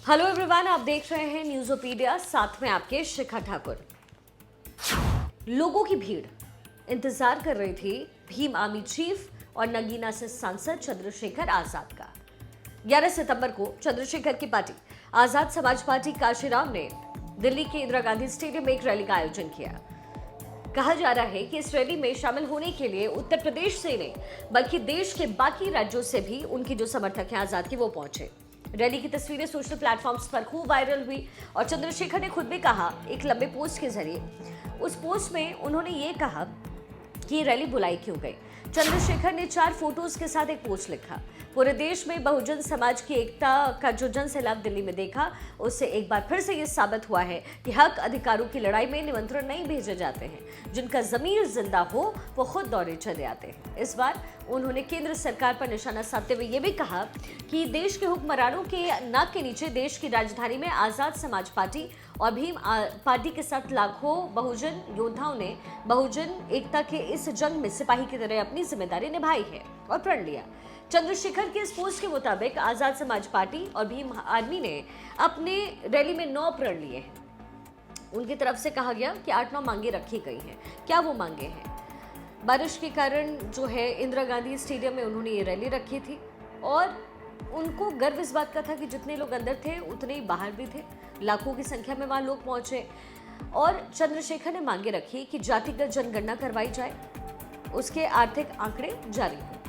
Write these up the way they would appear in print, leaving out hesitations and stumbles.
Hello everyone, आप देख रहे हैं न्यूज़ोपीडिया, साथ में आपके शिखा ठाकुर। लोगों की भीड़ इंतजार कर रही थी भीम आर्मी चीफ और नगीना से सांसद चंद्रशेखर आजाद का। 11 सितंबर को चंद्रशेखर की पार्टी आजाद समाज पार्टी काशीराम ने दिल्ली के इंदिरा गांधी स्टेडियम में एक रैली का आयोजन किया। कहा जा रहा है कि इस रैली में शामिल होने के लिए उत्तर प्रदेश से नहीं बल्कि देश के बाकी राज्यों से भी उनकी जो समर्थक हैं आजाद की, वो पहुंचे। रैली की तस्वीरें सोशल प्लेटफॉर्म्स पर खूब वायरल हुई और चंद्रशेखर ने खुद भी कहा एक लंबे पोस्ट के जरिए। उस पोस्ट में उन्होंने ये कहा कि ये रैली बुलाई क्यों गई। चंद्रशेखर ने 4 फोटोज के साथ एक पोस्ट लिखा। पूरे देश में बहुजन समाज की एकता का जो जन सैलाब दिल्ली में देखा, उससे एक बार फिर से ये साबित हुआ है कि हक अधिकारों की लड़ाई में निमंत्रण नहीं भेजे जाते हैं। जिनका ज़मीर जिंदा हो वो खुद दौड़े चले आते हैं। इस बार उन्होंने केंद्र सरकार पर निशाना साधते हुए ये भी कहा कि देश के हुक्मरानों के नाक के नीचे देश की राजधानी में आज़ाद समाज पार्टी और भीम पार्टी के साथ लाखों बहुजन योद्धाओं ने बहुजन एकता के इस जंग में सिपाही की तरह अपनी जिम्मेदारी निभाई है और प्रण लिया। चंद्रशेखर के इस पोस्ट के मुताबिक आजाद समाज पार्टी और भीम आर्मी ने अपने रैली में 9 प्रण लिए हैं। उनकी तरफ से कहा गया कि 8-9 मांगे रखी गई हैं। क्या वो मांगे हैं? बारिश के कारण जो है इंदिरा गांधी स्टेडियम में उन्होंने ये रैली रखी थी और उनको गर्व इस बात का था कि जितने लोग अंदर थे उतने ही बाहर भी थे। लाखों की संख्या में वहाँ लोग पहुंचे और चंद्रशेखर ने मांगे रखी कि जातिगत जनगणना करवाई जाए, उसके आर्थिक आंकड़े जारी हों।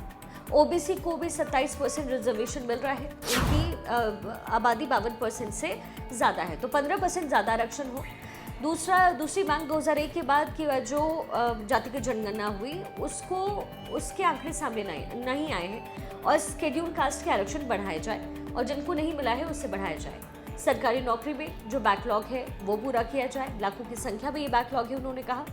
ओबीसी को भी 27% रिजर्वेशन मिल रहा है, उनकी आबादी 52% से ज़्यादा है, तो 15% ज़्यादा आरक्षण हो। दूसरी मांग 2001 के बाद की जो जातिगत जनगणना हुई उसके आंकड़े सामने नहीं आए हैं और शेड्यूल कास्ट के आरक्षण बढ़ाए जाए और जिनको नहीं मिला है उससे बढ़ाया जाए। सरकारी नौकरी में जो बैकलॉग है वो पूरा किया जाए। लाखों की संख्या में ये बैकलॉग है, उन्होंने कहा।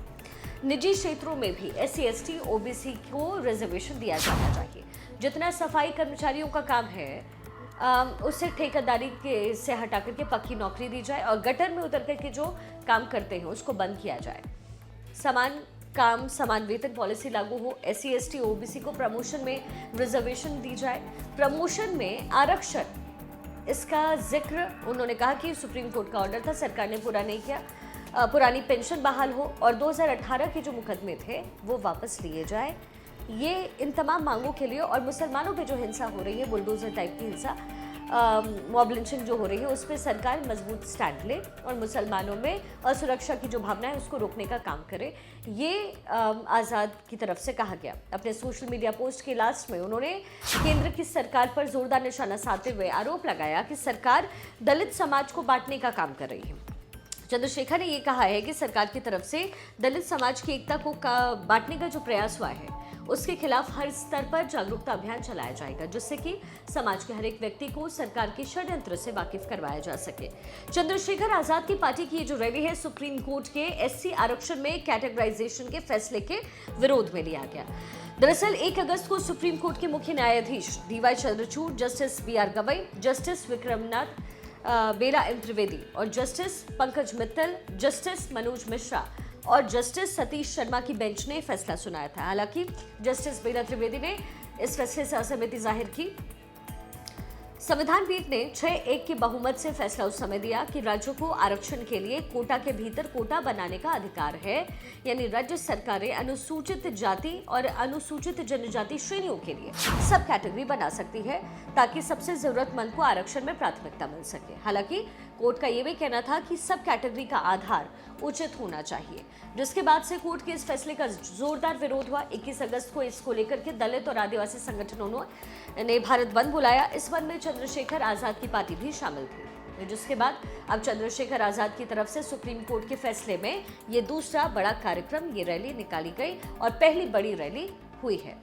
निजी क्षेत्रों में भी SC ST OBC को रिजर्वेशन दिया जाना चाहिए। जितना सफाई कर्मचारियों का काम है उससे ठेकेदारी से हटा करके पक्की नौकरी दी जाए और गटर में उतर करके जो काम करते हैं उसको बंद किया जाए। समान काम समान वेतन पॉलिसी लागू हो। SC ST OBC को प्रमोशन में रिजर्वेशन दी जाए। प्रमोशन में आरक्षण, इसका जिक्र उन्होंने कहा कि सुप्रीम कोर्ट का ऑर्डर था, सरकार ने पूरा नहीं किया। पुरानी पेंशन बहाल हो और 2018 के जो मुकदमे थे वो वापस लिए जाए। ये इन तमाम मांगों के लिए और मुसलमानों पे जो हिंसा हो रही है, बुलडोजर टाइप की हिंसा, मॉब लिंचिंग जो हो रही है, उस पर सरकार मजबूत स्टैंड ले और मुसलमानों में असुरक्षा की जो भावना है उसको रोकने का काम करे। ये आज़ाद की तरफ से कहा गया। अपने सोशल मीडिया पोस्ट के लास्ट में उन्होंने केंद्र की सरकार पर जोरदार निशाना साधते हुए आरोप लगाया कि सरकार दलित समाज को बांटने का काम कर रही है। चंद्रशेखर ने ये कहा है कि सरकार की तरफ से दलित समाज की एकता को बांटने का जो प्रयास हुआ है उसके खिलाफ हर स्तर पर जागरूकता अभियान चलाया जाएगा, जिससे कि समाज के हर एक व्यक्ति को सरकार के षड्यंत्र से वाकिफ करवाया जा सके। चंद्रशेखर आजाद की पार्टी की ये जो रैली है सुप्रीम कोर्ट के SC आरक्षण में कैटेगराइजेशन के फैसले के विरोध में लिया गया। दरअसल 1 अगस्त को सुप्रीम कोर्ट के मुख्य न्यायाधीश DY Chandrachud, justice BR Gavai, justice Vikram Nath Bela M Trivedi और जस्टिस पंकज मित्तल, जस्टिस मनोज मिश्रा और जस्टिस सतीश शर्मा की बेंच ने फैसला सुनाया था। हालांकि जस्टिस बेला त्रिवेदी ने इस फैसले से असहमति जाहिर की। संविधान पीठ ने 6-1 के बहुमत से फैसला उस समय दिया कि राज्यों को आरक्षण के लिए कोटा के भीतर कोटा बनाने का अधिकार है, यानी राज्य सरकारें अनुसूचित जाति और अनुसूचित जनजाति श्रेणियों के लिए सब कैटेगरी बना सकती है ताकि सबसे जरूरतमंद को आरक्षण में प्राथमिकता मिल सके। हालांकि कोर्ट का यह भी कहना था कि सब कैटेगरी का आधार उचित होना चाहिए, जिसके बाद से कोर्ट के इस फैसले का जोरदार विरोध हुआ। 21 अगस्त को इसको लेकर के दलित और आदिवासी संगठनों ने भारत बंद बुलाया। इस बंद में चंद्रशेखर आजाद की पार्टी भी शामिल थी, जिसके बाद अब चंद्रशेखर आजाद की तरफ से सुप्रीम कोर्ट के फैसले में ये दूसरा बड़ा कार्यक्रम, ये रैली निकाली गई और पहली बड़ी रैली हुई है।